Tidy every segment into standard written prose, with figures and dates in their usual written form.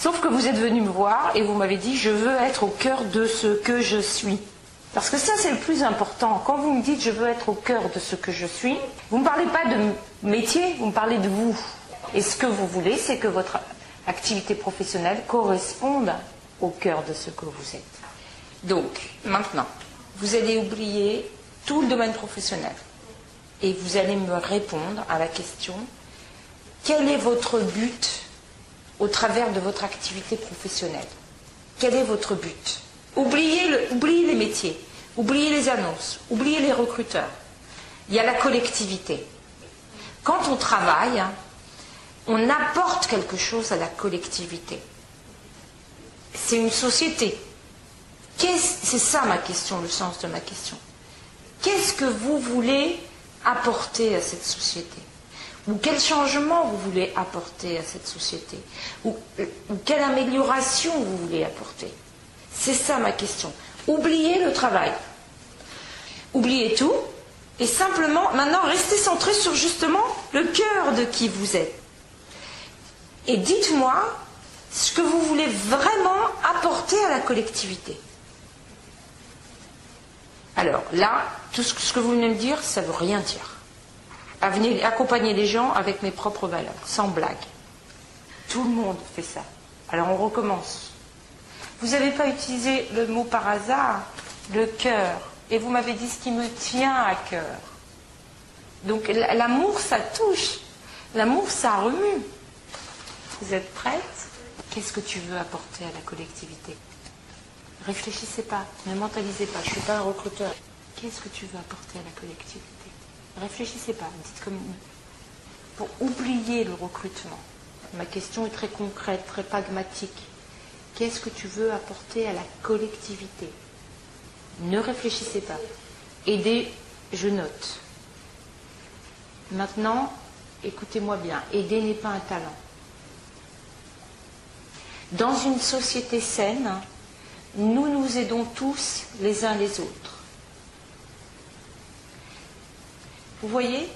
Sauf que vous êtes venu me voir et vous m'avez dit, je veux être au cœur de ce que je suis. Parce que ça, c'est le plus important. Quand vous me dites, je veux être au cœur de ce que je suis, vous ne me parlez pas de métier, vous me parlez de vous. Et ce que vous voulez, c'est que votre activité professionnelle corresponde au cœur de ce que vous êtes. Donc, maintenant, vous allez oublier tout le domaine professionnel. Et vous allez me répondre à la question, quel est votre but au travers de votre activité professionnelle? Quel est votre but? Oubliez les métiers, oubliez les annonces, oubliez les recruteurs. Il y a la collectivité. Quand on travaille, on apporte quelque chose à la collectivité. C'est une société. C'est ça ma question, le sens de ma question. Qu'est-ce que vous voulez apporter à cette société? Ou quel changement vous voulez apporter à cette société? Ou quelle amélioration vous voulez apporter? C'est ça ma question. Oubliez le travail. Oubliez tout. Et simplement, maintenant, restez centré sur justement le cœur de qui vous êtes. Et dites-moi ce que vous voulez vraiment apporter à la collectivité. Alors là, tout ce que vous venez me dire, ça ne veut rien dire. Venez accompagner les gens avec mes propres valeurs, sans blague. Tout le monde fait ça. Alors on recommence. Vous n'avez pas utilisé le mot par hasard, le cœur. Et vous m'avez dit ce qui me tient à cœur. Donc l'amour, ça touche. L'amour, ça remue. Vous êtes prête? Qu'est-ce que tu veux apporter à la collectivité? Réfléchissez pas, ne mentalisez pas, je ne suis pas un recruteur. Qu'est-ce que tu veux apporter à la collectivité? Réfléchissez pas, dites comme pour oublier le recrutement. Ma question est très concrète, très pragmatique. Qu'est-ce que tu veux apporter à la collectivité? Ne réfléchissez pas. Aider, je note. Maintenant, écoutez-moi bien, aider n'est pas un talent. Dans une société saine, nous nous aidons tous les uns les autres. Vous voyez,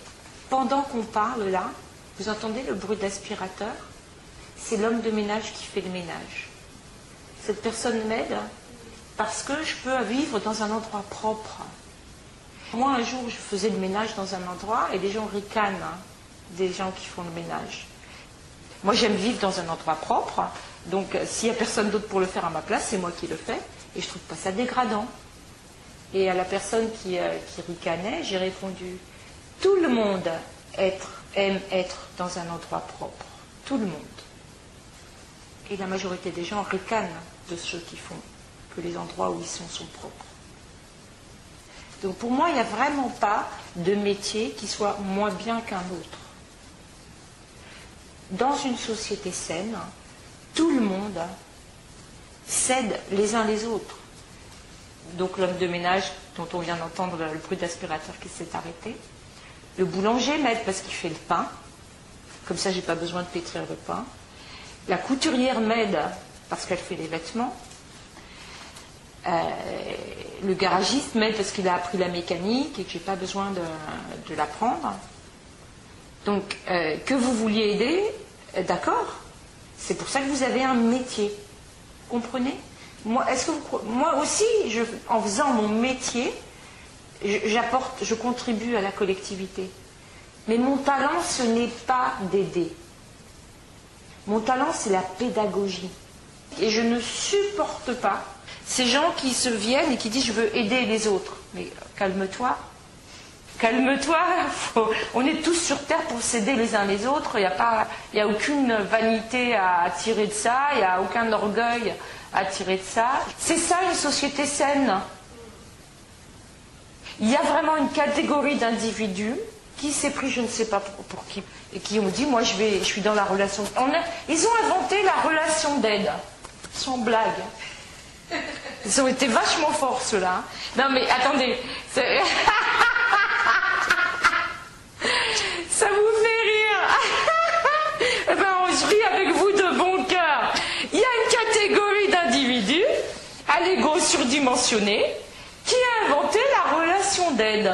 pendant qu'on parle là, vous entendez le bruit d'aspirateur? C'est l'homme de ménage qui fait le ménage. Cette personne m'aide parce que je peux vivre dans un endroit propre. Moi, un jour, je faisais le ménage dans un endroit et les gens ricanent, des gens qui font le ménage. Moi, j'aime vivre dans un endroit propre, donc s'il n'y a personne d'autre pour le faire à ma place, c'est moi qui le fais, et je ne trouve pas ça dégradant. Et à la personne qui ricanait, j'ai répondu, tout le monde aime être dans un endroit propre. Tout le monde. Et la majorité des gens ricanent de ceux qui font que les endroits où ils sont propres. Donc pour moi, il n'y a vraiment pas de métier qui soit moins bien qu'un autre. Dans une société saine, tout le monde s'aide les uns les autres. Donc l'homme de ménage, dont on vient d'entendre le bruit d'aspirateur qui s'est arrêté, le boulanger m'aide parce qu'il fait le pain, comme ça j'ai pas besoin de pétrir le pain. La couturière m'aide parce qu'elle fait les vêtements. Le garagiste m'aide parce qu'il a appris la mécanique et que j'ai pas besoin de l'apprendre. Donc que vous vouliez aider, d'accord, c'est pour ça que vous avez un métier. Comprenez? Moi aussi, en faisant mon métier, je contribue à la collectivité. Mais mon talent, ce n'est pas d'aider. Mon talent, c'est la pédagogie. Et je ne supporte pas ces gens qui se viennent et qui disent « je veux aider les autres ». Mais calme-toi. Calme-toi. On est tous sur Terre pour s'aider les uns les autres. Il n'y a aucune vanité à tirer de ça. Il n'y a aucun orgueil à tirer de ça. C'est ça une société saine. Il y a vraiment une catégorie d'individus qui s'est pris, je ne sais pas pour qui, et qui ont dit, moi je suis dans la relation. Ils ont inventé la relation d'aide, sans blague. Ils ont été vachement forts ceux-là. Non mais attendez, ça vous fait rire. Eh ben, je ris avec vous de bon cœur. Il y a une catégorie d'individus à l'ego surdimensionné qui a inventé la relation d'aide.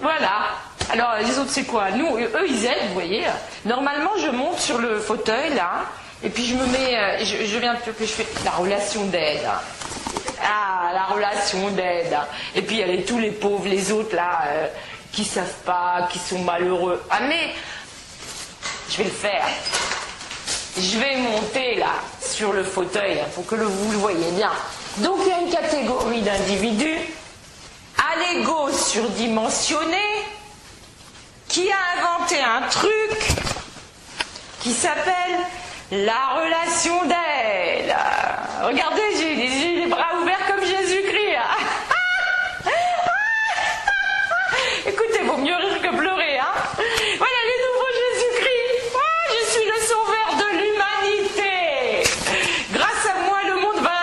Voilà. Alors, les autres, c'est quoi? Nous, eux, ils aident, vous voyez. Normalement, je monte sur le fauteuil, là, Et puis je me mets, je viens je fais la relation d'aide. Ah, la relation d'aide. Et puis il y a tous les pauvres, les autres là, qui savent pas, qui sont malheureux. Ah mais, je vais le faire. Je vais monter là, sur le fauteuil, pour que vous le voyez bien. Donc il y a une catégorie d'individus, à l'ego surdimensionné, qui a inventé un truc qui s'appelle la relation d'aide. Regardez, j'ai les bras ouverts comme Jésus-Christ. Écoutez, vaut mieux rire que pleurer. Hein. Voilà les nouveaux Jésus-Christ. Oh, je suis le sauveur de l'humanité. Grâce à moi, le monde va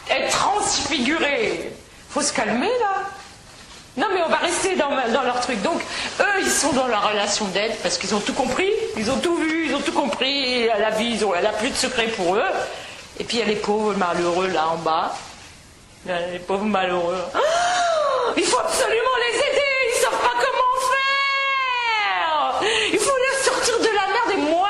être transfiguré. Faut se calmer là. Non mais on va rester dans leur truc. Donc eux ils sont dans la relation d'aide parce qu'ils ont tout compris, ils ont tout vu, ils ont tout compris. La vie, elle n'a plus de secret pour eux. Et puis il y a les pauvres malheureux là en bas. Il y a les pauvres malheureux. Oh, il faut absolument les aider, ils savent pas comment faire. Il faut les sortir de la merde et moi,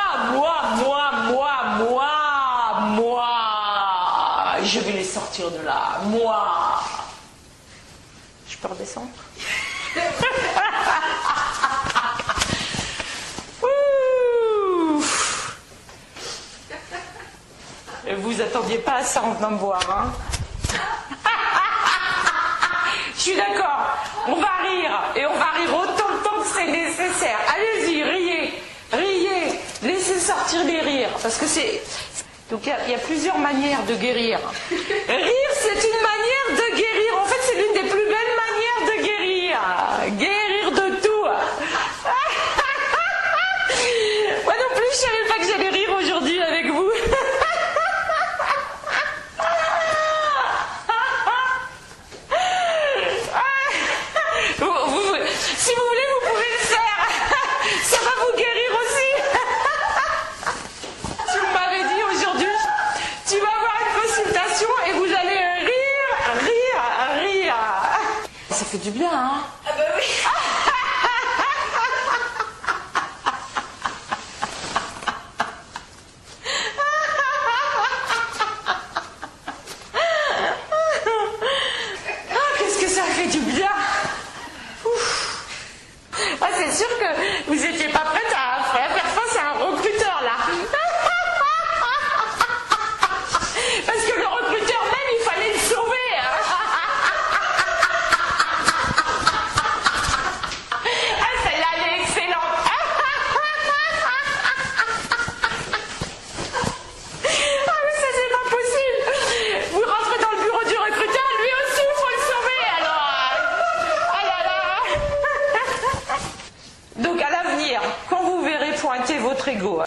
je vais les sortir de là, moi. Je peux redescendre? Vous attendiez pas à ça en venant me voir, hein? Je suis d'accord, on va rire, et on va rire autant de temps que c'est nécessaire. Allez-y, riez, laissez sortir les rires, parce que c'est... Donc il y a plusieurs manières de guérir. Rire, c'est une manière de guérir. En fait, c'est l'une des plus belles manières de guérir. Guérir de tout. Moi non plus, je savais pas que j'allais rire aujourd'hui avec vous. Si vous voulez, vous pouvez le faire. Ça va vous guérir aussi. Si vous m'avez dit aujourd'hui, tu vas avoir une consultation et vous allez rire. Ça fait du bien, hein? Ah bah oui. Qu'est-ce que ça fait du bien? Ah, c'est sûr que vous n'étiez pas prête à faire face à un recruteur là. Parce que le recruteur même, il fallait le sauver. Ah, celle-là, elle est excellente. Ah, mais ça, c'est pas possible. Vous rentrez dans le bureau du recruteur, lui aussi, il faut le sauver. Alors, ah là là. Donc, à l'avenir, quand vous verrez pointer votre ego...